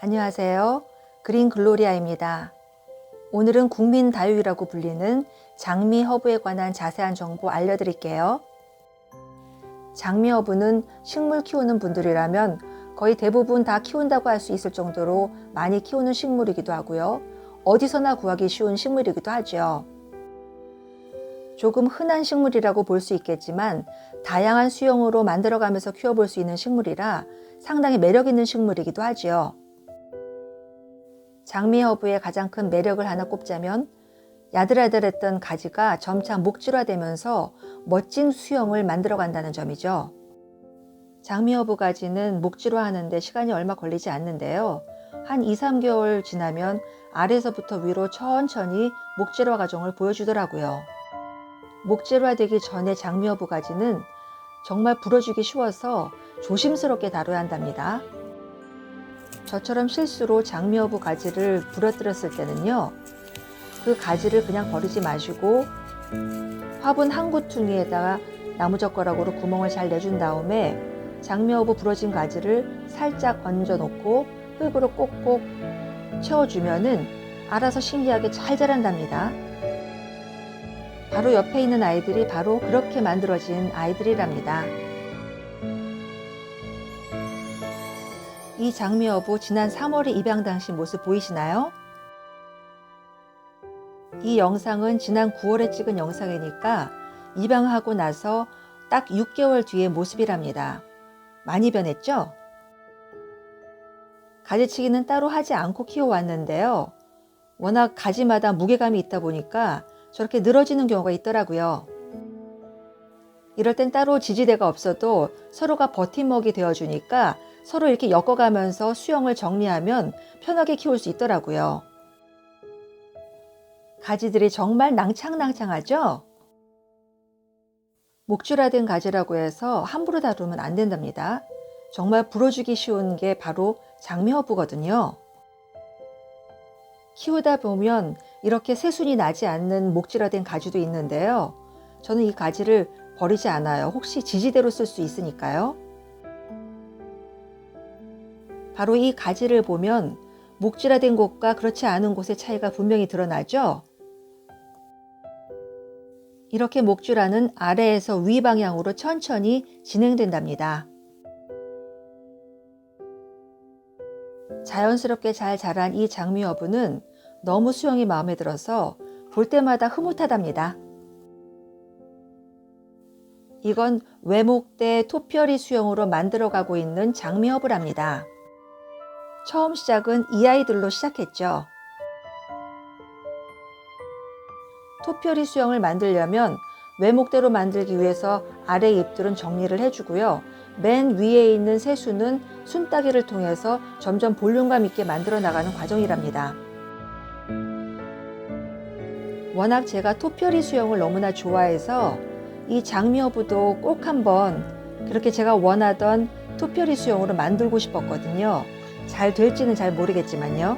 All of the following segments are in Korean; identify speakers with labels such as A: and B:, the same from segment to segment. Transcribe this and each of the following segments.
A: 안녕하세요. 그린 글로리아입니다. 오늘은 국민 다육이라고 불리는 장미 허브에 관한 자세한 정보 알려드릴게요. 장미 허브는 식물 키우는 분들이라면 거의 대부분 다 키운다고 할 수 있을 정도로 많이 키우는 식물이기도 하고요. 어디서나 구하기 쉬운 식물이기도 하죠. 조금 흔한 식물이라고 볼 수 있겠지만 다양한 수영으로 만들어가면서 키워볼 수 있는 식물이라 상당히 매력 있는 식물이기도 하지요. 장미 허브의 가장 큰 매력을 하나 꼽자면 야들야들했던 가지가 점차 목질화되면서 멋진 수영을 만들어 간다는 점이죠. 장미 허브 가지는 목질화하는데 시간이 얼마 걸리지 않는데요. 한 2~3개월 지나면 아래에서부터 위로 천천히 목질화 과정을 보여주더라고요. 목질화되기 전에 장미 허브 가지는 정말 부러지기 쉬워서 조심스럽게 다뤄야 한답니다. 저처럼 실수로 장미 허브 가지를 부러뜨렸을 때는요, 그 가지를 그냥 버리지 마시고 화분 한 구퉁이에다가 나무젓가락으로 구멍을 잘 내준 다음에 장미 허브 부러진 가지를 살짝 얹어 놓고 흙으로 꼭꼭 채워주면은 알아서 신기하게 잘 자란답니다. 바로 옆에 있는 아이들이 바로 그렇게 만들어진 아이들이랍니다. 이 장미 허브 지난 3월에 입양 당시 모습 보이시나요? 이 영상은 지난 9월에 찍은 영상이니까 입양하고 나서 딱 6개월 뒤의 모습이랍니다. 많이 변했죠? 가지치기는 따로 하지 않고 키워왔는데요. 워낙 가지마다 무게감이 있다 보니까 저렇게 늘어지는 경우가 있더라고요. 이럴 땐 따로 지지대가 없어도 서로가 버팀목이 되어주니까 서로 이렇게 엮어가면서 수영을 정리하면 편하게 키울 수 있더라고요. 가지들이 정말 낭창낭창하죠? 목줄화된 가지라고 해서 함부로 다루면 안 된답니다. 정말 부러지기 쉬운 게 바로 장미 허브거든요. 키우다 보면 이렇게 새순이 나지 않는 목질화된 가지도 있는데요. 저는 이 가지를 버리지 않아요. 혹시 지지대로 쓸 수 있으니까요. 바로 이 가지를 보면 목질화된 곳과 그렇지 않은 곳의 차이가 분명히 드러나죠? 이렇게 목줄화는 아래에서 위 방향으로 천천히 진행된답니다. 자연스럽게 잘 자란 이 장미 허브는 너무 수영이 마음에 들어서 볼 때마다 흐뭇하답니다. 이건 외목대 토피어리 수영으로 만들어가고 있는 장미 허브랍니다. 처음 시작은 이 아이들로 시작했죠. 토피어리 수영을 만들려면 외목대로 만들기 위해서 아래 잎들은 정리를 해주고요. 맨 위에 있는 새수는 순따기를 통해서 점점 볼륨감 있게 만들어 나가는 과정이랍니다. 워낙 제가 토피어리 수영을 너무나 좋아해서 이 장미 허브도 꼭 한번 그렇게 제가 원하던 토피어리 수영으로 만들고 싶었거든요. 잘 될지는 잘 모르겠지만요.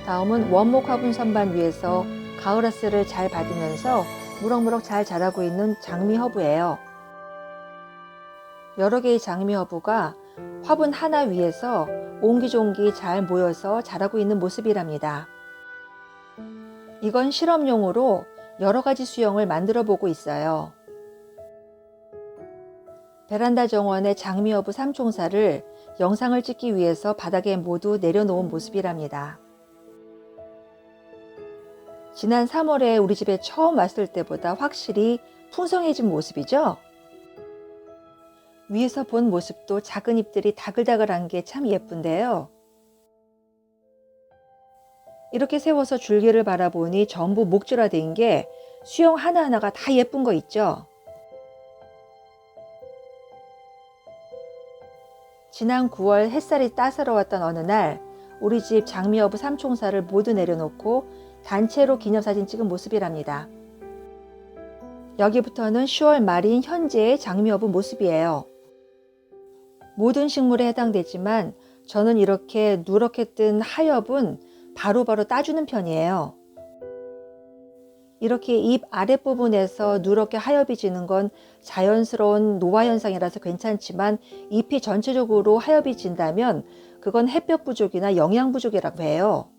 A: 다음은 원목 화분 선반 위에서 가을하스를 잘 받으면서 무럭무럭 잘 자라고 있는 장미 허브예요. 여러 개의 장미 허브가 화분 하나 위에서 옹기종기 잘 모여서 자라고 있는 모습이랍니다. 이건 실험용으로 여러 가지 수영을 만들어 보고 있어요. 베란다 정원의 장미 허브 3총사를 영상을 찍기 위해서 바닥에 모두 내려놓은 모습이랍니다. 지난 3월에 우리 집에 처음 왔을 때보다 확실히 풍성해진 모습이죠? 위에서 본 모습도 작은 잎들이 다글다글한 게 참 예쁜데요. 이렇게 세워서 줄기를 바라보니 전부 목줄화된 게 수영 하나하나가 다 예쁜 거 있죠? 지난 9월 햇살이 따사로웠던 어느 날 우리 집 장미 허브 3총사를 모두 내려놓고 단체로 기념사진 찍은 모습이랍니다. 여기부터는 10월 말인 현재의 장미 허브 모습이에요. 모든 식물에 해당되지만 저는 이렇게 누렇게 뜬 하엽은 바로바로 따주는 편이에요. 이렇게 잎 아랫부분에서 누렇게 하엽이 지는 건 자연스러운 노화 현상이라서 괜찮지만 잎이 전체적으로 하엽이 진다면 그건 햇볕 부족이나 영양 부족이라고 해요.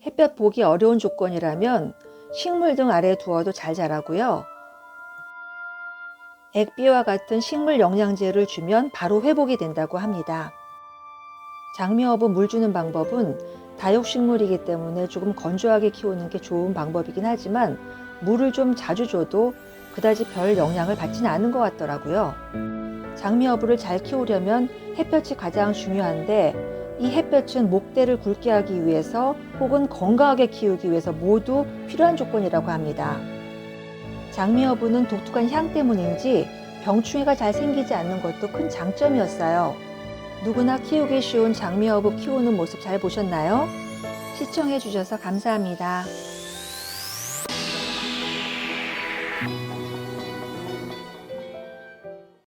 A: 햇볕 보기 어려운 조건이라면 식물 등 아래에 두어도 잘 자라고요. 액비와 같은 식물 영양제를 주면 바로 회복이 된다고 합니다. 장미허브 물 주는 방법은 다육식물이기 때문에 조금 건조하게 키우는 게 좋은 방법이긴 하지만 물을 좀 자주 줘도 그다지 별 영향을 받지는 않은 것 같더라고요. 장미허브를 잘 키우려면 햇볕이 가장 중요한데 이 햇볕은 목대를 굵게 하기 위해서 혹은 건강하게 키우기 위해서 모두 필요한 조건이라고 합니다. 장미허브는 독특한 향 때문인지 병충해가 잘 생기지 않는 것도 큰 장점이었어요. 누구나 키우기 쉬운 장미허브 키우는 모습 잘 보셨나요? 시청해 주셔서 감사합니다.